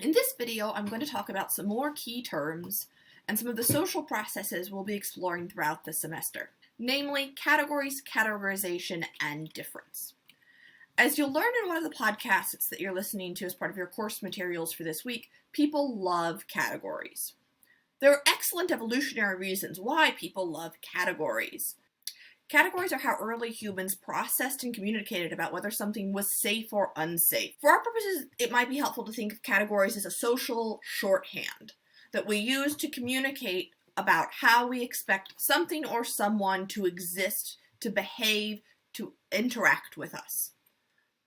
In this video, I'm going to talk about some more key terms and some of the social processes we'll be exploring throughout the semester, namely categories, categorization, and difference. As you'll learn in one of the podcasts that you're listening to as part of your course materials for this week, people love categories. There are excellent evolutionary reasons why people love categories. Categories are how early humans processed and communicated about whether something was safe or unsafe. For our purposes, it might be helpful to think of categories as a social shorthand that we use to communicate about how we expect something or someone to exist, to behave, to interact with us.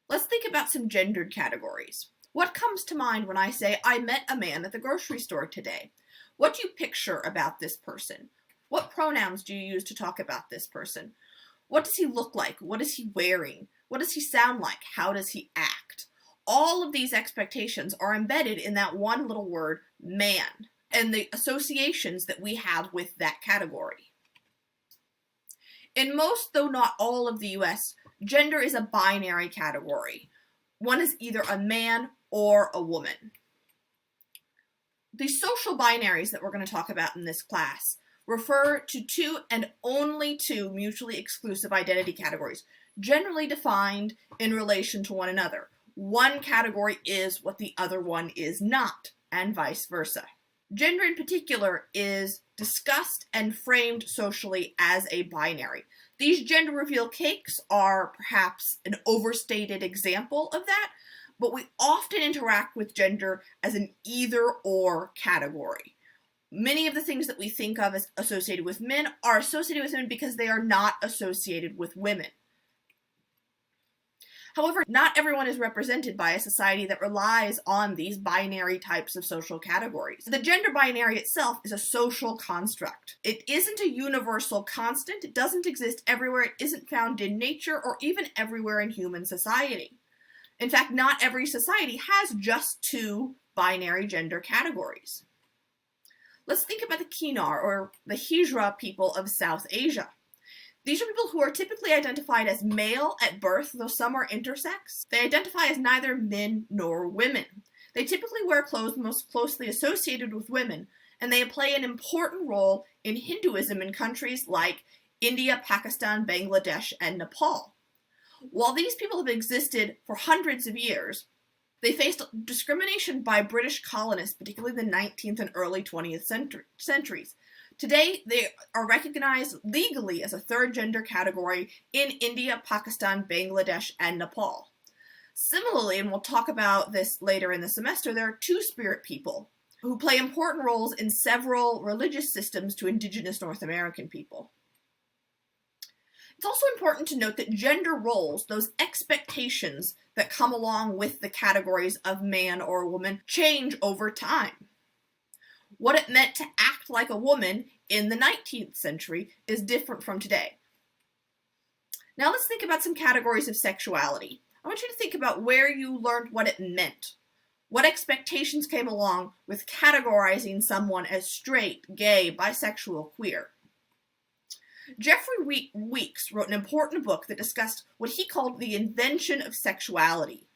Let's think about some gendered categories. What comes to mind when I say, I met a man at the grocery store today? What do you picture about this person? What pronouns do you use to talk about this person? What does he look like? What is he wearing? What does he sound like? How does he act? All of these expectations are embedded in that one little word, man, and the associations that we have with that category. In most, though not all of the US, gender is a binary category. One is either a man or a woman. The social binaries that we're going to talk about in this class refer to two and only two mutually exclusive identity categories, generally defined in relation to one another. One category is what the other one is not, and vice versa. Gender in particular is discussed and framed socially as a binary. These gender reveal cakes are perhaps an overstated example of that, but we often interact with gender as an either-or category. Many of the things that we think of as associated with men are associated with men because they are not associated with women. However, not everyone is represented by a society that relies on these binary types of social categories. The gender binary itself is a social construct. It isn't a universal constant. It doesn't exist everywhere. It isn't found in nature or even everywhere in human society. In fact, not every society has just two binary gender categories. Let's think about the Kinar, or the Hijra people of South Asia. These are people who are typically identified as male at birth, though some are intersex. They identify as neither men nor women. They typically wear clothes most closely associated with women, and they play an important role in Hinduism in countries like India, Pakistan, Bangladesh, and Nepal. While these people have existed for hundreds of years, they faced discrimination by British colonists, particularly in the 19th and early 20th centuries. Today, they are recognized legally as a third gender category in India, Pakistan, Bangladesh, and Nepal. Similarly, and we'll talk about this later in the semester, there are two-spirit people who play important roles in several religious systems to indigenous North American people. It's also important to note that gender roles, those expectations that come along with the categories of man or woman, change over time. What it meant to act like a woman in the 19th century is different from today. Now let's think about some categories of sexuality. I want you to think about where you learned what it meant. What expectations came along with categorizing someone as straight, gay, bisexual, queer. Jeffrey Weeks wrote an important book that discussed what he called the invention of sexuality.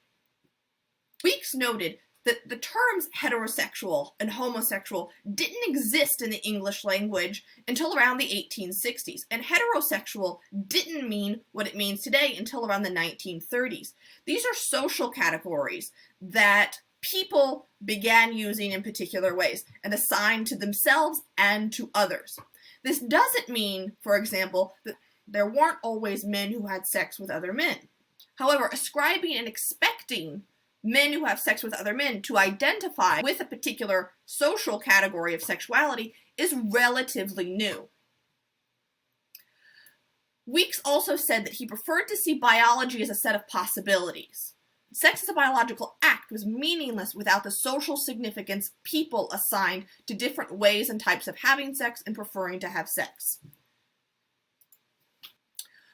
Weeks noted that the terms heterosexual and homosexual didn't exist in the English language until around the 1860s, and heterosexual didn't mean what it means today until around the 1930s. These are social categories that people began using in particular ways and assigned to themselves and to others. This doesn't mean, for example, that there weren't always men who had sex with other men. However, ascribing and expecting men who have sex with other men to identify with a particular social category of sexuality is relatively new. Weeks also said that he preferred to see biology as a set of possibilities. Sex as a biological act was meaningless without the social significance people assigned to different ways and types of having sex and preferring to have sex.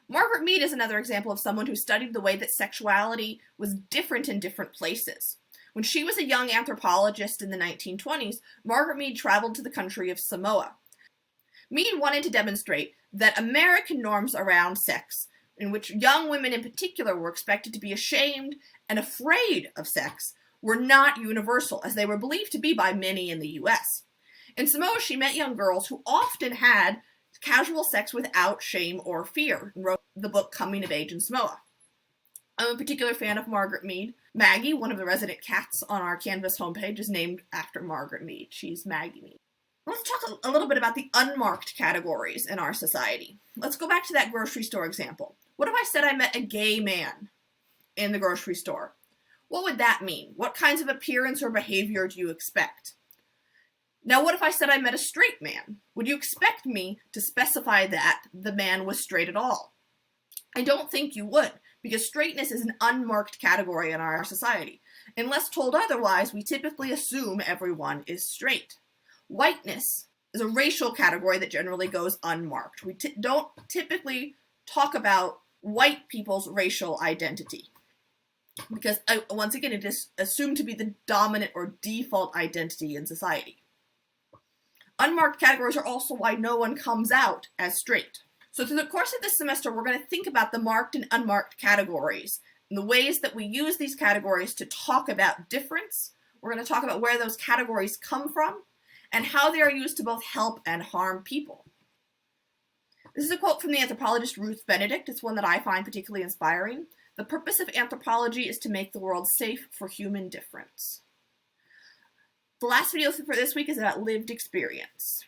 Margaret Mead is another example of someone who studied the way that sexuality was different in different places. When she was a young anthropologist in the 1920s, Margaret Mead traveled to the country of Samoa. Mead wanted to demonstrate that American norms around sex, in which young women in particular were expected to be ashamed and afraid of sex, were not universal, as they were believed to be by many in the US. In Samoa, she met young girls who often had casual sex without shame or fear, and wrote the book Coming of Age in Samoa. I'm a particular fan of Margaret Mead. Maggie, one of the resident cats on our Canvas homepage, is named after Margaret Mead. She's Maggie Mead. Let's talk a little bit about the unmarked categories in our society. Let's go back to that grocery store example. What if I said I met a gay man in the grocery store? What would that mean? What kinds of appearance or behavior do you expect? Now, what if I said I met a straight man? Would you expect me to specify that the man was straight at all? I don't think you would, because straightness is an unmarked category in our society. Unless told otherwise, we typically assume everyone is straight. Whiteness is a racial category that generally goes unmarked. We don't typically talk about white people's racial identity, because once again, it is assumed to be the dominant or default identity in society. Unmarked categories are also why no one comes out as straight. So through the course of this semester, we're going to think about the marked and unmarked categories and the ways that we use these categories to talk about difference. We're going to talk about where those categories come from and how they are used to both help and harm people. This is a quote from the anthropologist Ruth Benedict. It's one that I find particularly inspiring. The purpose of anthropology is to make the world safe for human difference. The last video for this week is about lived experience.